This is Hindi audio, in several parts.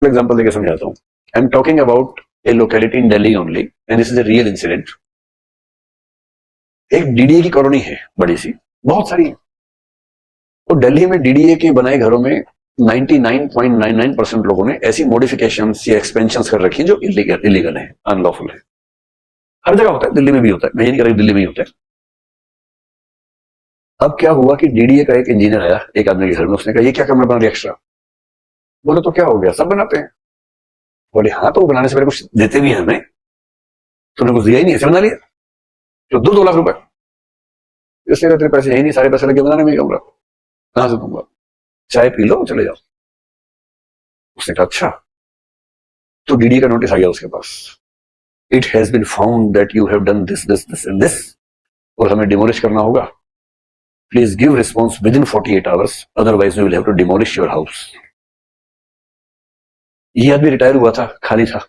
एग्जांपल देके समझाता हूँ। I am talking about A locality in Delhi only and this is a real incident. एक डीडीए की कॉलोनी है बड़ी सी, बहुत सारी। तो दिल्ली में डीडीए के बनाए घरों में 99.99% लोगों ने ऐसी मॉडिफिकेशंस या एक्सपेंशंस कर रखी हैं जो इलीगल है, अनलॉफुल है। हर जगह होता है, दिल्ली में भी होता है, मैं ये नहीं कह रहा दिल्ली में ही होता है। अब क्या हुआ कि डीडीए का एक इंजीनियर आया एक आदमी के घर में, उसने कहा ये क्या कमरा बना रही एक्स्ट्रा? बोले तो क्या हो गया, सब बनाते हैं। बोले हाँ, तो बनाने से पहले कुछ देते भी हैं हमें, तुमने कुछ दिया ही नहीं, ऐसे बना लिया तो 2 लाख रुपए। इसलिए तेरे पैसे है नहीं, सारे पैसे लगे बनाने में कमरा, कहां से दूंगा, चाय पी लो चले जाओ। उसने कहा अच्छा। तो डीडीए का नोटिस आ गया उसके पास, it has been found that you have done this this this and this, और हमें डिमोलिश करना होगा। Please give response within 48 hours, otherwise we will have to demolish your house. ये आदमी रिटायर हुआ था, खाली था,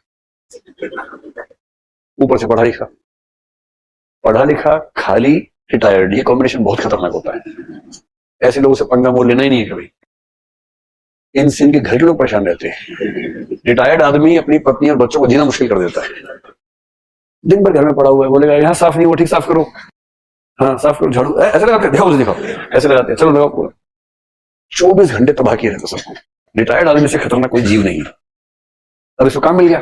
ऊपर से पढ़ा लिखा खाली रिटायर्ड, ये कॉम्बिनेशन बहुत खतरनाक होता है। ऐसे लोगों से पंगा मोल लेना ही नहीं है कभी। इनसे इनके घर के लोग परेशान रहते हैं। रिटायर्ड आदमी अपनी पत्नी और बच्चों को जीना मुश्किल कर देता है। दिन भर घर में पड़ा हुआ है, बोलेगा यहाँ साफ नहीं हुआ, ठीक साफ करो, हाँ साफ करो, झाड़ू ऐसे लगाते, दिखाओ ऐसे लगाते, चलो लगाओ पूरा। 24 घंटे तबाह किए रहते सबको। रिटायर्ड आदमी से खतरनाक कोई जीव नहीं है। अब इसको काम मिल गया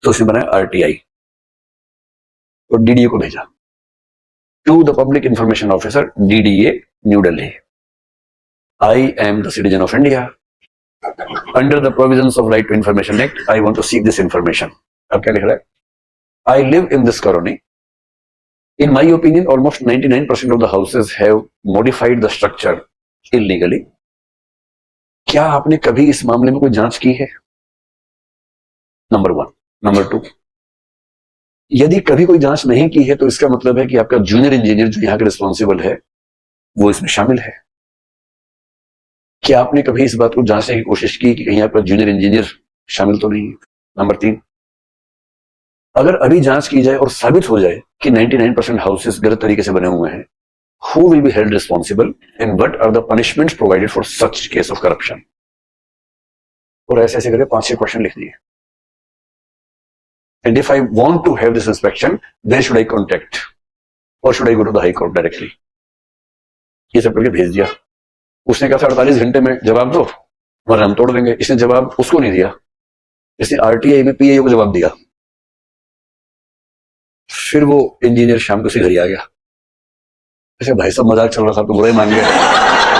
तो उसने बनाया आरटीआई और डीडीए को भेजा to the public information officer, DDA, new Delhi. I am the citizen of India. Under the provisions of Right to Information Act, I want to seek this information. अब क्या लिख रहा है? I live in this colony. In my opinion, almost 99% of the houses have modified the structure illegally. क्या आपने कभी इस मामले में कोई जांच की है? नंबर 1। नंबर 2, यदि कभी कोई जांच नहीं की है तो इसका मतलब है कि आपका जूनियर इंजीनियर जो यहाँ का रिस्पॉन्सिबल है वो इसमें शामिल है। क्या आपने कभी इस बात को जांचने की कोशिश की कि कहीं आपका जूनियर इंजीनियर शामिल तो नहीं है? नंबर 3, अगर अभी जांच की जाए और साबित हो जाए कि 99% हाउसेस गलत तरीके से बने हुए हैं, who will be held responsible and what are the punishments provided for such case of corruption? और ऐसे ऐसे करके 5-6 क्वेश्चन लिख दिए। And if I want to have this inspection, then should I contact or should I go to the high court directly? ये सब करके भेज दिया। उसने कहा 48 घंटे में जवाब दो वरना हम तोड़ देंगे। इसने जवाब उसको नहीं दिया, इसने आरटीआई में पीआईओ को जवाब दिया। फिर वो इंजीनियर शाम को उसी घर ही आ गया। अच्छा भाई साहब मजाक चल रहा था तो बुरा ही मान गए।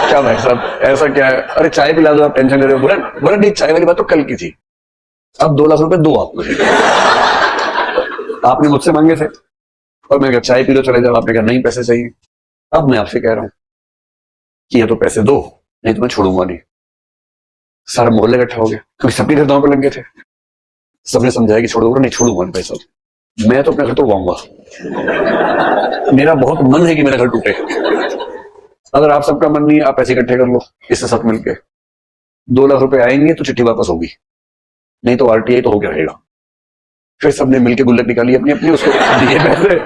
क्या भाई साहब ऐसा क्या है? अरे चाय पिला दो, आप टेंशन कर रहे हो। बोला नहीं, चाय वाली बात तो कल की थी, अब 2 लाख रुपए दो आप मुझे। आपने मुझसे मांगे थे और मैंने कहा चाय पी लो चले जाओ, आपने कहा नहीं पैसे चाहिए। अब मैं आपसे कह रहा हूं कि ये तो पैसे दो, नहीं तो मैं छोड़ूंगा नहीं। सारा मोहल्ले इकट्ठा हो गया क्योंकि सबके घर दांव पे लग गए थे। सबने समझाया कि छोड़ूंगा नहीं, छोड़ूंगा नहीं पैसा। मैं तो अपना घर तोड़वाऊंगा, मेरा बहुत मन है कि मेरा घर टूटे। अगर आप सबका मन नहीं है, आप पैसे इकट्ठे कर लो इससे सब मिलके। 2 लाख रुपए आएंगे तो चिट्ठी वापस होगी, नहीं तो आरटीआई तो हो गया रहेगा। फिर सबने मिलके गुल्लक निकाली अपनी अपनी, उसको दिए पैसे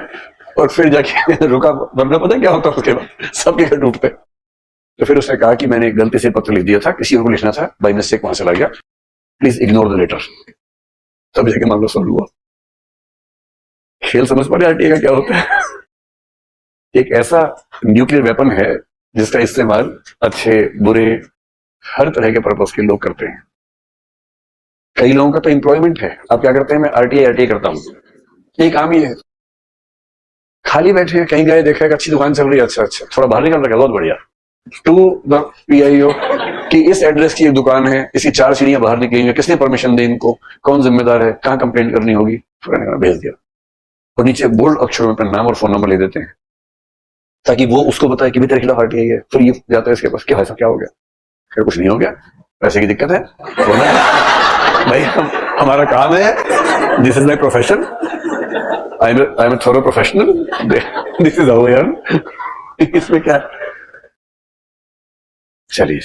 और फिर जाके रुका। वरना पता क्या होता उसके बाद सबके घर टूटते। तो फिर उसने कहा कि मैंने गलती से पत्र लिख दिया था, किसी और को लिखना था, बाई मिस्टेक वहां से लग गया, प्लीज इग्नोर द लेटर। तब जाके मामला सॉल्व हुआ। खेल समझ पा रहे आरटीआई का क्या होता है? एक ऐसा न्यूक्लियर वेपन है जिसका इस्तेमाल अच्छे बुरे हर तरह के पर्पस के लोग करते हैं। कई लोगों का तो एम्प्लॉयमेंट है। आप क्या करते हैं? मैं आरटीआई करता हूं, यही काम ही है। खाली बैठे हैं, कहीं गए, देखा एक अच्छी दुकान चल रही है, अच्छा थोड़ा बाहर निकल रहा है, बहुत बढ़िया, टू द पीआईओ कि इस एड्रेस की एक दुकान है, इसकी 4 सीढ़ियां बाहर निकली हैं, किसने परमिशन दी इनको, कौन जिम्मेदार है, कहां कंप्लेंट करनी होगी, भेज दिया। और नीचे बोल्ड अक्षरों में अपना नाम और फोन नंबर ले देते हैं ताकि वो उसको बताए कि भी तेरे खिलाफ आरटीआई है। फिर ये जाता है इसके पास, क्या ऐसा क्या हो गया? फिर कुछ नहीं हो गया, पैसे की दिक्कत है भाई, हमारा काम है, this is my profession, I am a thorough professional, this is how I earn. इसमें क्या? चलिए।